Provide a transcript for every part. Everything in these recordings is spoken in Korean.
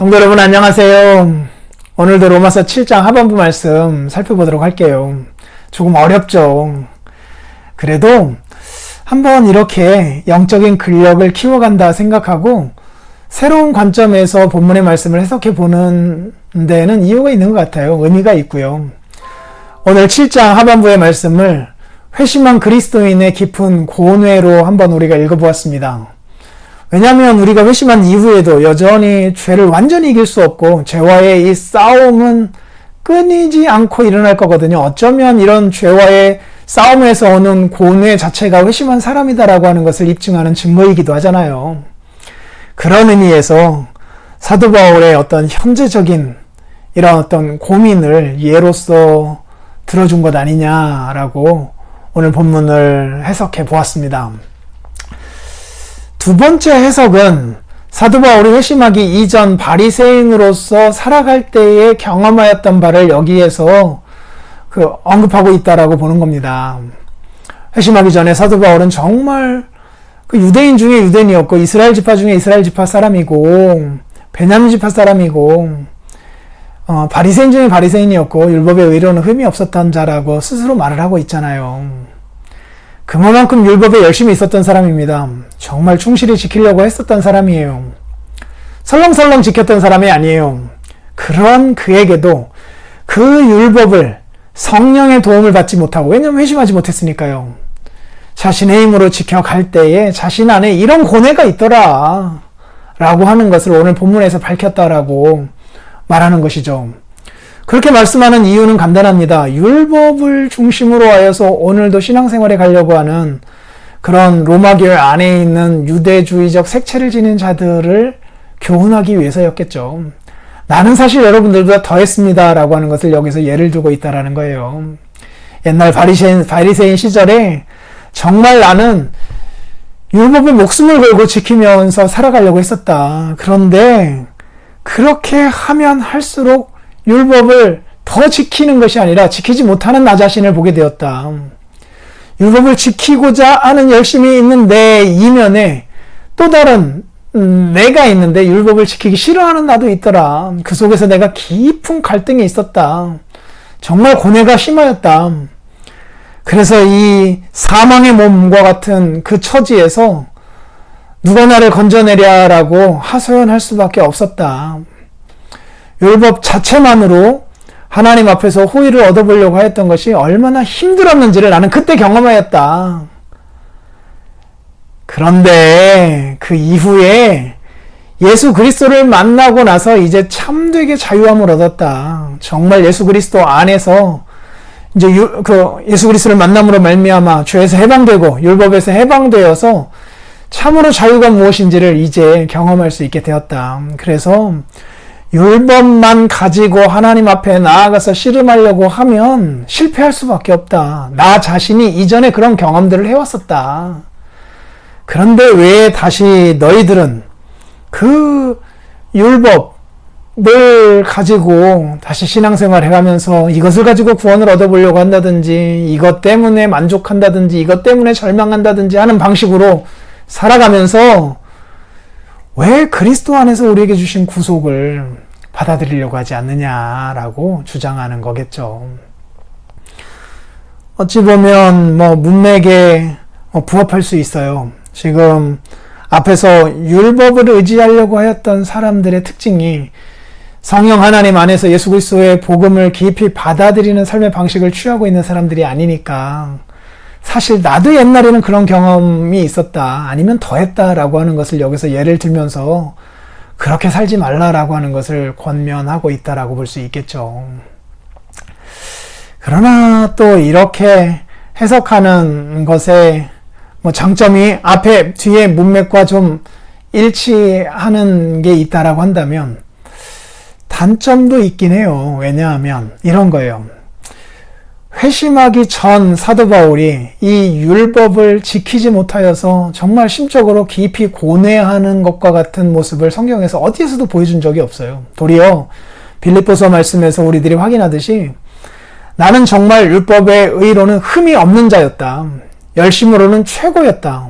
성도 여러분 안녕하세요. 오늘도 로마서 7장 하반부 말씀 살펴보도록 할게요. 조금 어렵죠. 그래도 한번 이렇게 영적인 근력을 키워간다 생각하고 새로운 관점에서 본문의 말씀을 해석해 보는 데는 이유가 있는 것 같아요. 의미가 있고요. 오늘 7장 하반부의 말씀을 회심한 그리스도인의 깊은 고뇌로 한번 우리가 읽어보았습니다. 왜냐하면 우리가 회심한 이후에도 여전히 죄를 완전히 이길 수 없고 죄와의 이 싸움은 끊이지 않고 일어날 거거든요. 어쩌면 이런 죄와의 싸움에서 오는 고뇌 자체가 회심한 사람이다라고 하는 것을 입증하는 증거이기도 하잖아요. 그런 의미에서 사도 바울의 어떤 현재적인 이런 어떤 고민을 예로서 들어준 것 아니냐라고 오늘 본문을 해석해 보았습니다. 두 번째 해석은 사도 바울이 회심하기 이전 바리새인으로서 살아갈 때에 경험하였던 바를 여기에서 언급하고 있다라고 보는 겁니다. 회심하기 전에 사도 바울은 정말 유대인 중에 유대인이었고 이스라엘 지파 중에 이스라엘 지파 사람이고 베냐민 지파 사람이고 바리새인 중에 바리새인이었고 율법의 의로는 흠이 없었던 자라고 스스로 말을 하고 있잖아요. 그만큼 율법에 열심히 있었던 사람입니다. 정말 충실히 지키려고 했었던 사람이에요. 설렁설렁 지켰던 사람이 아니에요. 그런 그에게도 그 율법을 성령의 도움을 받지 못하고, 왜냐하면 회심하지 못했으니까요. 자신의 힘으로 지켜갈 때에 자신 안에 이런 고뇌가 있더라 라고 하는 것을 오늘 본문에서 밝혔다라고 말하는 것이죠. 그렇게 말씀하는 이유는 간단합니다. 율법을 중심으로 하여서 오늘도 신앙생활에 가려고 하는 그런 로마교회 안에 있는 유대주의적 색채를 지닌 자들을 교훈하기 위해서였겠죠. 나는 사실 여러분들보다 더 했습니다 라고 하는 것을 여기서 예를 들고 있다라는 거예요. 옛날 바리새인 시절에 정말 나는 율법에 목숨을 걸고 지키면서 살아가려고 했었다. 그런데 그렇게 하면 할수록 율법을 더 지키는 것이 아니라 지키지 못하는 나 자신을 보게 되었다. 율법을 지키고자 하는 열심이 있는 내 이면에 또 다른 내가 있는데 율법을 지키기 싫어하는 나도 있더라. 그 속에서 내가 깊은 갈등이 있었다. 정말 고뇌가 심하였다. 그래서 이 사망의 몸과 같은 그 처지에서 누가 나를 건져내랴라고 하소연할 수밖에 없었다. 율법 자체만으로 하나님 앞에서 호의를 얻어보려고 하였던 것이 얼마나 힘들었는지를 나는 그때 경험하였다. 그런데 그 이후에 예수 그리스도를 만나고 나서 이제 참되게 자유함을 얻었다. 정말 예수 그리스도 안에서 이제 예수 그리스도를 만남으로 말미암아 죄에서 해방되고 율법에서 해방되어서 참으로 자유가 무엇인지를 이제 경험할 수 있게 되었다. 그래서 율법만 가지고 하나님 앞에 나아가서 씨름하려고 하면 실패할 수밖에 없다. 나 자신이 이전에 그런 경험들을 해왔었다. 그런데 왜 다시 너희들은 그 율법을 가지고 다시 신앙생활 해가면서 이것을 가지고 구원을 얻어보려고 한다든지 이것 때문에 만족한다든지 이것 때문에 절망한다든지 하는 방식으로 살아가면서 왜 그리스도 안에서 우리에게 주신 구속을 받아들이려고 하지 않느냐라고 주장하는 거겠죠. 어찌 보면 문맥에 부합할 수 있어요. 지금 앞에서 율법을 의지하려고 하였던 사람들의 특징이 성령 하나님 안에서 예수 그리스도의 복음을 깊이 받아들이는 삶의 방식을 취하고 있는 사람들이 아니니까 사실 나도 옛날에는 그런 경험이 있었다 아니면 더 했다라고 하는 것을 여기서 예를 들면서 그렇게 살지 말라라고 하는 것을 권면하고 있다라고 볼 수 있겠죠. 그러나 또 이렇게 해석하는 것에 장점이 앞에 뒤에 문맥과 좀 일치하는 게 있다라고 한다면 단점도 있긴 해요. 왜냐하면 이런 거예요. 회심하기 전 사도 바울이 이 율법을 지키지 못하여서 정말 심적으로 깊이 고뇌하는 것과 같은 모습을 성경에서 어디에서도 보여준 적이 없어요. 도리어 빌립보서 말씀에서 우리들이 확인하듯이 나는 정말 율법의 의로는 흠이 없는 자였다. 열심으로는 최고였다.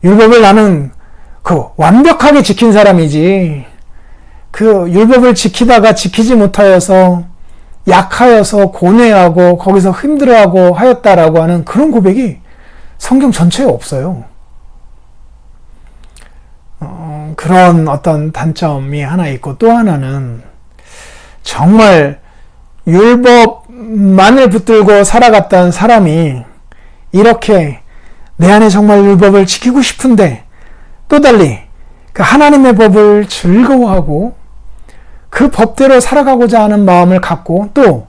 율법을 나는 완벽하게 지킨 사람이지 그 율법을 지키다가 지키지 못하여서 약하여서 고뇌하고 거기서 힘들어하고 하였다라고 하는 그런 고백이 성경 전체에 없어요. 그런 어떤 단점이 하나 있고, 또 하나는 정말 율법만을 붙들고 살아갔던 사람이 이렇게 내 안에 정말 율법을 지키고 싶은데 또 달리 그 하나님의 법을 즐거워하고 그 법대로 살아가고자 하는 마음을 갖고, 또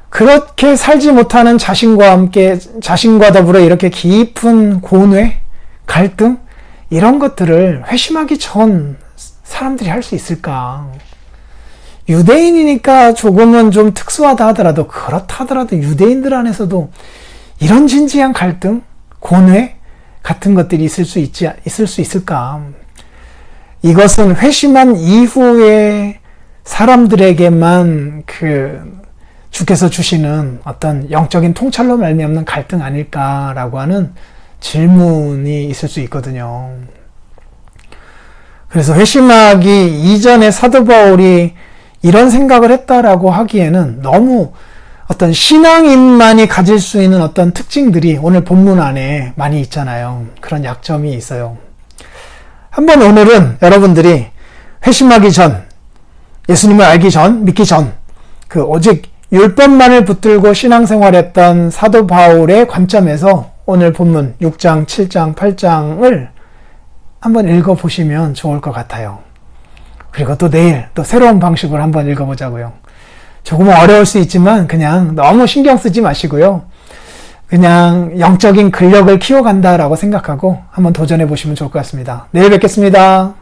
그렇게 살지 못하는 자신과 더불어 이렇게 깊은 고뇌, 갈등, 이런 것들을 회심하기 전 사람들이 할 수 있을까? 유대인이니까 조금은 좀 특수하다 하더라도, 그렇다 하더라도 유대인들 안에서도 이런 진지한 갈등, 고뇌 같은 것들이 있을 수 있을까? 이것은 회심한 이후에 사람들에게만 주께서 주시는 어떤 영적인 통찰로 말미암는 갈등 아닐까라고 하는 질문이 있을 수 있거든요. 그래서 회심하기 이전에 사도 바울이 이런 생각을 했다라고 하기에는 너무 어떤 신앙인만이 가질 수 있는 어떤 특징들이 오늘 본문 안에 많이 있잖아요. 그런 약점이 있어요. 한번 오늘은 여러분들이 회심하기 전, 예수님을 알기 전, 믿기 전, 오직 율법만을 붙들고 신앙생활했던 사도 바울의 관점에서 오늘 본문 6장, 7장, 8장을 한번 읽어보시면 좋을 것 같아요. 그리고 또 내일 또 새로운 방식으로 한번 읽어보자고요. 조금은 어려울 수 있지만 그냥 너무 신경 쓰지 마시고요. 그냥 영적인 근력을 키워간다라고 생각하고 한번 도전해 보시면 좋을 것 같습니다. 내일 뵙겠습니다.